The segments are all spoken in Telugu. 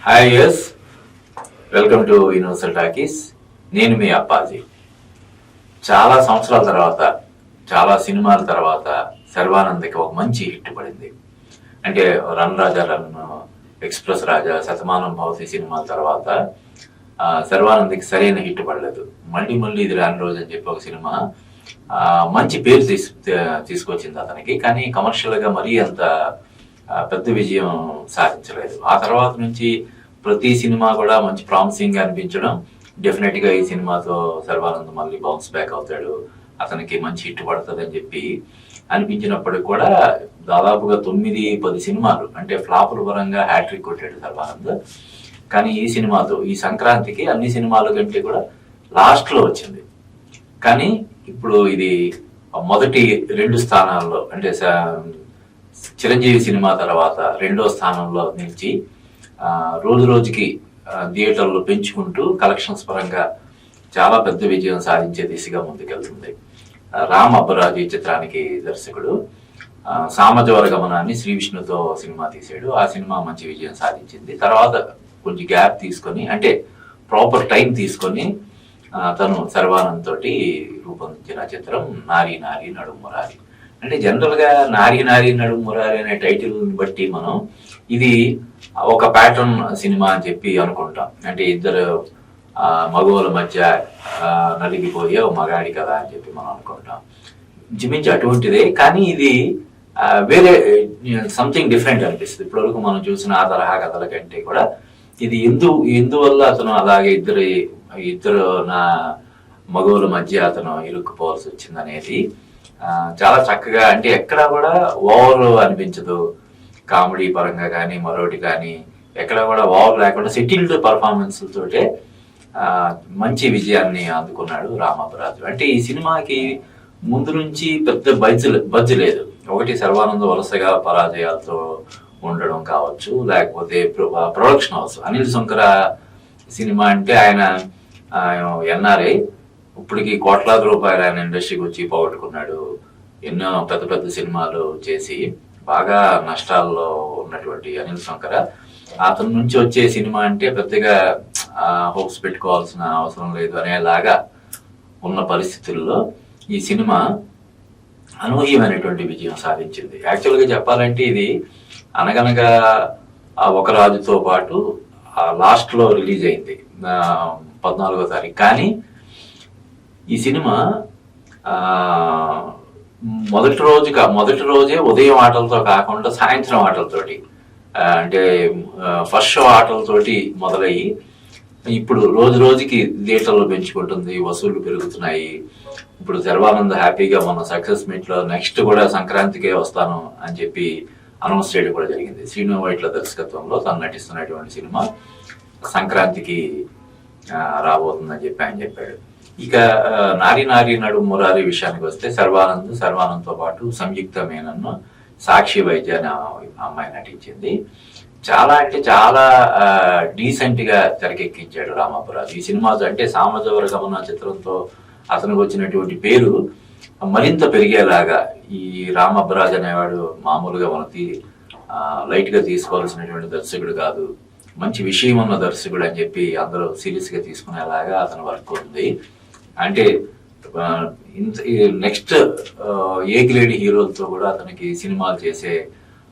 Hi yes, welcome to universal talkies. నేను మీ అప్పాజీ. చాలా సంవత్సరాల తర్వాత, చాలా సినిమాల తర్వాత శర్వానంద్కి ఒక మంచి హిట్ పడింది. అంటే రన్ రాజా రన్, ఎక్స్ప్రెస్ రాజా, శతమానం భవతి సినిమాల తర్వాత శర్వానంద్కి సరైన హిట్ పడలేదు. మళ్ళీ మళ్ళీ ఇది రాని రోజు అని చెప్పి ఒక సినిమా మంచి పేరు తీసుకొచ్చింది అతనికి. కానీ కమర్షియల్గా మరీ అంత పెద్ద విజయం సాధించలేదు. ఆ తర్వాత నుంచి ప్రతి సినిమా కూడా మంచి ప్రామిసింగ్ గా అనిపించడం, డెఫినెట్ గా ఈ సినిమాతో శర్వానంద్ మళ్ళీ బౌన్స్ బ్యాక్ అవుతాడు, అతనికి మంచి హిట్ పడుతుంది అని చెప్పి అనిపించినప్పటికి కూడా దాదాపుగా 9-10 సినిమాలు అంటే ఫ్లాపుల పరంగా హ్యాట్రిక్ కొట్టాడు శర్వానంద్. కానీ ఈ సినిమాతో ఈ సంక్రాంతికి అన్ని సినిమాల కంటే కూడా లాస్ట్ లో వచ్చింది. కానీ ఇప్పుడు ఇది మొదటి 2 స్థానాల్లో అంటే చిరంజీవి సినిమా తర్వాత 2వ స్థానంలో నిలిచి రోజు రోజుకి థియేటర్లు పెంచుకుంటూ కలెక్షన్స్ పరంగా చాలా పెద్ద విజయం సాధించే దిశగా ముందుకెళ్తుంది. రామ్ అబ్బరాజు ఈ చిత్రానికి దర్శకుడు. సామజవర గమనాన్ని శ్రీ విష్ణుతో సినిమా తీసాడు. ఆ సినిమా మంచి విజయం సాధించింది. తర్వాత కొంచెం గ్యాప్ తీసుకొని, అంటే ప్రాపర్ టైం తీసుకొని తను శర్వానంద్ తోటి రూపొందించిన చిత్రం నారీ నారీ నడుం మురారి. అంటే జనరల్ గా నారీ నారీ నడుం మురారి అనే టైటిల్ బట్టి మనం ఇది ఒక ప్యాటర్న్ సినిమా అని చెప్పి అనుకుంటాం. అంటే ఇద్దరు మగవాళ్ళ మధ్య నలిగిపోయే ఒక మగాడి కదా అని చెప్పి మనం అనుకుంటాం. ఇంచుమించు అటువంటిదే. కానీ ఇది వేరే సంథింగ్ డిఫరెంట్ అనిపిస్తుంది. ఇప్పటివరకు మనం చూసిన ఆ తరహా కథల కంటే కూడా ఇది ఎందువల్ల అతను అలాగే ఇద్దరు నా మగవుల మధ్య అతను ఇరుక్కుపోవాల్సి వచ్చింది అనేది చాలా చక్కగా, అంటే ఎక్కడా కూడా ఓవర్ అనిపించదు. కామెడీ పరంగా కానీ మరొకటి కానీ ఎక్కడ కూడా ఓవర్ లేకుండా సెటిల్డ్ పర్ఫార్మెన్స్ తోటే మంచి విజయాన్ని అందుకున్నాడు రామ్ అబ్బరాజు. అంటే ఈ సినిమాకి ముందు నుంచి పెద్ద బజ్జి లేదు. ఒకటి శర్వానంద్ వరుసగా పరాజయాలతో ఉండడం కావచ్చు, లేకపోతే production house Anil Shankara cinema అంటే ఆయన ఎన్ఆర్ఐ, ఇప్పటికి కోట్లాది రూపాయలు ఆయన ఇండస్ట్రీకి వచ్చి పోగొట్టుకున్నాడు. ఎన్నో పెద్ద పెద్ద సినిమాలు చేసి బాగా నష్టాల్లో ఉన్నటువంటి అనిల్ శంకర అతని నుంచి వచ్చే సినిమా అంటే పెద్దగా హోప్స్ పెట్టుకోవాల్సిన అవసరం లేదు అనేలాగా ఉన్న పరిస్థితుల్లో ఈ సినిమా అనూహ్యమైనటువంటి విజయం సాధించింది. యాక్చువల్గా చెప్పాలంటే ఇది అనగనగా ఒక రాజుతో పాటు లాస్ట్ లో రిలీజ్ అయింది 14వ తారీఖు. కానీ ఈ సినిమా మొదటి రోజే ఉదయం ఆటలతో కాకుండా సాయంత్రం ఆటలతోటి, అంటే ఫస్ట్ షో ఆటలతోటి మొదలయ్యి ఇప్పుడు రోజు రోజుకి థియేటర్లు పెంచుకుంటుంది, వసూళ్లు పెరుగుతున్నాయి. ఇప్పుడు శర్వానంద్ హ్యాపీగా మన సక్సెస్ మీట్ లో నెక్స్ట్ కూడా సంక్రాంతికే వస్తాను అని చెప్పి అనౌన్స్ చేయడం కూడా జరిగింది. శ్రీను వైట్ల దర్శకత్వంలో తను నటిస్తున్నటువంటి సినిమా సంక్రాంతికి రాబోతుందని చెప్పి ఆయన చెప్పాడు. ఇక నారీ నారీ నడు మురారి విషయానికి వస్తే శర్వానంద్తో పాటు సంయుక్త మేనన్, సాక్షి వైద్య అనే అమ్మాయి నటించింది. చాలా అంటే చాలా డీసెంట్ గా తెరకెక్కించాడు రామ్ అబ్బరాజు ఈ సినిమా. అంటే సామజవర గమన చిత్రంతో అతనికి వచ్చినటువంటి పేరు మరింత పెరిగేలాగా ఈ రామ్ అబ్బరాజు అనేవాడు మామూలుగా మనకి లైట్ గా తీసుకోవాల్సినటువంటి దర్శకుడు కాదు, మంచి విషయం ఉన్న దర్శకుడు అని చెప్పి అందరూ సీరియస్ గా తీసుకునేలాగా అతను వర్క్ ఉంది. అంటే నెక్స్ట్ ఏ గ్రేడ్ హీరోలతో కూడా అతనికి సినిమాలు చేసే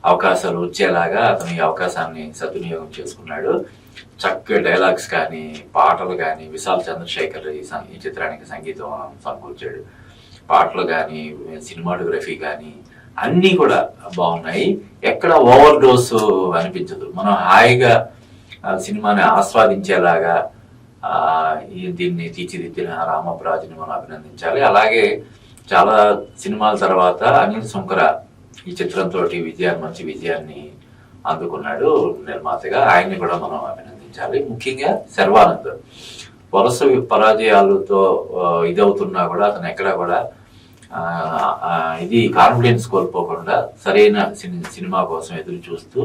అవకాశాలు వచ్చేలాగా అతను ఈ అవకాశాన్ని సద్వినియోగం చేసుకున్నాడు. చక్కగా డైలాగ్స్ కానీ పాటలు కానీ విశాల్ చంద్రశేఖర్ ఈ చిత్రానికి సంగీతం సమకూర్చాడు. పాటలు కానీ సినిమాటోగ్రఫీ కానీ అన్నీ కూడా బాగున్నాయి. ఎక్కడ ఓవర్ డోస్ అనిపించదు. మనం హాయిగా సినిమాని ఆస్వాదించేలాగా దీన్ని తీర్చిదిద్దిన రామ్ అబ్బరాజుని మనం అభినందించాలి. అలాగే చాలా సినిమాల తర్వాత అనిల్ శంకర ఈ చిత్రంతో మంచి విజయాన్ని అందుకున్నాడు నిర్మాతగా. ఆయన్ని కూడా మనం అభినందించాలి. ముఖ్యంగా శర్వానంద్ వరుస పరాజయాలతో ఇదవుతున్నా కూడా అతను ఎక్కడా కూడా ఇది కాన్ఫిడెన్స్ కోల్పోకుండా సరైన సినిమా కోసం ఎదురు చూస్తూ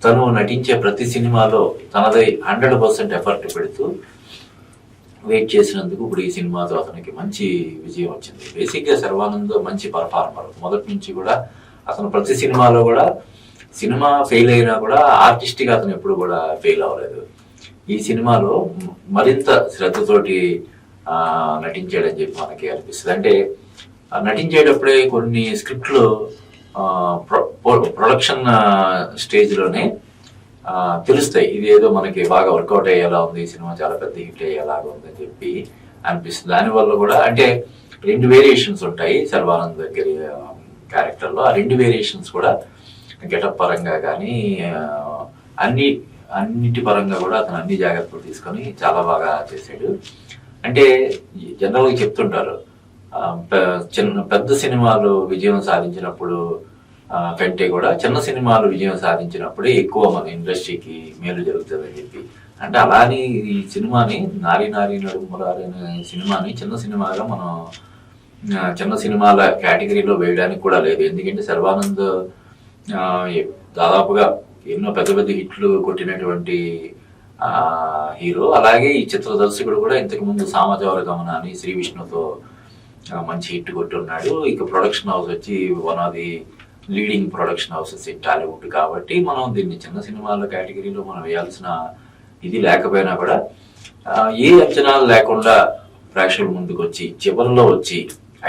తను నటించే ప్రతి సినిమాలో తనదై 100% ఎఫర్ట్ పెడుతూ వెయిట్ చేసినందుకు ఇప్పుడు ఈ సినిమాతో అతనికి మంచి విజయం వచ్చింది. బేసిక్ గా శర్వానంద్ మంచి పర్ఫార్మర్. మొదటి నుంచి కూడా అతను ప్రతి సినిమాలో కూడా సినిమా ఫెయిల్ అయినా కూడా ఆర్టిస్ట్గా అతను ఎప్పుడు కూడా ఫెయిల్ అవ్వలేదు. ఈ సినిమాలో మరింత శ్రద్ధతోటి నటించాడని చెప్పి మనకి అనిపిస్తుంది. అంటే నటించేటప్పుడే కొన్ని స్క్రిప్ట్లు ప్రొడక్షన్ స్టేజ్లోనే తెలుస్తాయి. ఇది ఏదో మనకి బాగా వర్కౌట్ అయ్యేలా ఉంది, ఈ సినిమా చాలా పెద్ద హిట్ అయ్యేలాగా ఉందని చెప్పి అనిపిస్తుంది. దానివల్ల కూడా అంటే 2 వేరియేషన్స్ ఉంటాయి సర్వానంద్ దగ్గర క్యారెక్టర్లో. ఆ 2 వేరియేషన్స్ కూడా గెటప్ పరంగా కానీ అన్నిటి పరంగా కూడా అతను అన్ని జాగ్రత్తలు తీసుకొని చాలా బాగా చేశాడు. అంటే జనరల్గా చెప్తుంటారు పెద్ద సినిమాలు విజయం సాధించినప్పుడు కంటే కూడా చిన్న సినిమాలు విజయం సాధించినప్పుడే ఎక్కువ మన ఇండస్ట్రీకి మేలు జరుగుతుందని చెప్పి. అంటే అలానే ఈ సినిమాని నారీ నారీ నడుమురారి అనే సినిమాని చిన్న సినిమాగా మనం చిన్న సినిమాల కేటగిరీలో వేయడానికి కూడా లేదు. ఎందుకంటే శర్వానంద్ దాదాపుగా ఎన్నో పెద్ద పెద్ద హిట్లు కొట్టినటువంటి హీరో. అలాగే ఈ చిత్ర దర్శకుడు కూడా ఇంతకుముందు సామాజవర గమన అని శ్రీ విష్ణుతో మంచి హిట్ కొట్టున్నాడు. ఇక ప్రొడక్షన్ హౌస్ వచ్చి one of the leading production houses in Tollywood. కాబట్టి మనం దీన్ని చిన్న సినిమాల కేటగిరీలో మనం వేయాల్సిన ఇది లేకపోయినా కూడా ఏ అంచనాలు లేకుండా ప్రేక్షకుల ముందుకు వచ్చి చివరిలో వచ్చి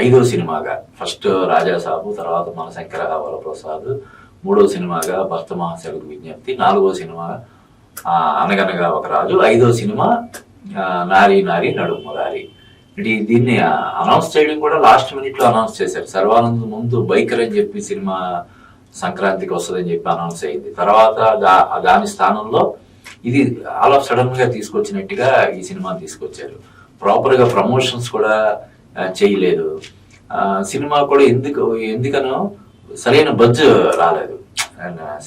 5వ సినిమాగా ఫస్ట్ రాజాసాబు, తర్వాత మనశంకర వరప్రసాద్, 3వ సినిమాగా భర్త మహాశలకు విజ్ఞప్తి, 4వ సినిమా అనగనగా ఒక రాజు, 5వ సినిమా నారీ నారీ నడుమురారి. దీన్ని అనౌన్స్ చేయడం కూడా లాస్ట్ మినిట్ లో అనౌన్స్ చేశారు. శర్వానంద్ ముందు బైకర్ అని చెప్పి సినిమా సంక్రాంతికి వస్తుందని చెప్పి అనౌన్స్ అయింది. తర్వాత దాని స్థానంలో ఇది ఆల్ ఆఫ్ సడన్ గా తీసుకొచ్చినట్టుగా ఈ సినిమా తీసుకొచ్చారు. ప్రాపర్ గా ప్రమోషన్స్ కూడా చేయలేదు. సినిమా కూడా ఎందుకనో సరైన బడ్జ్ రాలేదు.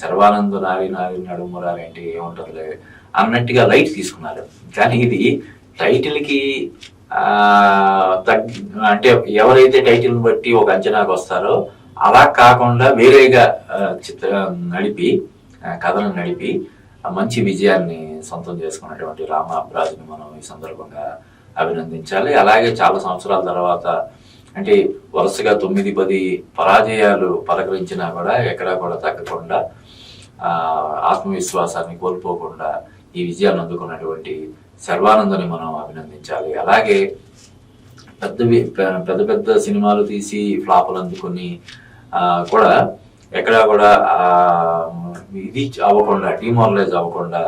శర్వానంద్ నారీ నారీ నడుమురారి అంటే ఏముంటుంది అన్నట్టుగా లైట్ తీసుకున్నారు. కానీ ఇది టైటిల్ కి అంటే ఎవరైతే టైటిల్ బట్టి ఒక అంచనాకు వస్తారో అలా కాకుండా వేరేగా నడిపి కథను నడిపి మంచి విజయాన్ని సొంతం చేసుకున్నటువంటి రామ అబ్రాజ్ని మనం ఈ సందర్భంగా అభినందించాలి. అలాగే చాలా సంవత్సరాల తర్వాత అంటే వరుసగా 9-10 పరాజయాలు పలకరించినా కూడా ఎక్కడా కూడా తగ్గకుండా ఆత్మవిశ్వాసాన్ని కోల్పోకుండా ఈ విజయాన్ని అందుకున్నటువంటి శర్వానందని మనం అభినందించాలి. అలాగే పెద్ద పెద్ద సినిమాలు తీసి ఫ్లాపులు అందుకుని కూడా ఎక్కడా కూడా ఇది అవ్వకుండా డిమారలైజ్ అవ్వకుండా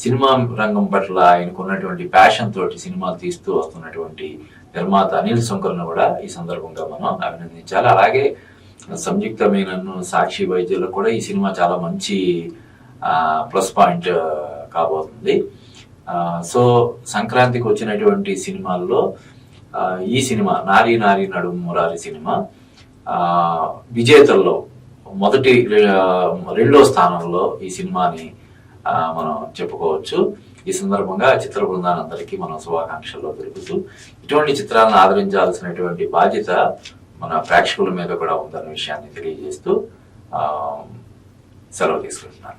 సినిమా రంగం పట్ల ఆయనకు ఉన్నటువంటి ప్యాషన్ తోటి సినిమాలు తీస్తూ వస్తున్నటువంటి నిర్మాత అనిల్ శంకర్ను కూడా ఈ సందర్భంగా మనం అభినందించాలి. అలాగే సంయుక్త మీనన్, సాక్షి వైద్యులకు కూడా ఈ సినిమా చాలా మంచి ప్లస్ పాయింట్ కాబోతుంది. సో సంక్రాంతికి వచ్చినటువంటి సినిమాల్లో ఈ సినిమా నారీ నారీ నడుమురారి సినిమా విజేతల్లో మొదటి 2వ స్థానంలో ఈ సినిమాని మనం చెప్పుకోవచ్చు. ఈ సందర్భంగా చిత్ర బృందానందరికీ మనం శుభాకాంక్షల్లో తెలుపుతూ ఇటువంటి చిత్రాలను ఆదరించాల్సినటువంటి బాధ్యత మన ప్రేక్షకుల మీద కూడా ఉందన్న విషయాన్ని తెలియజేస్తూ సెలవు తీసుకుంటున్నాను.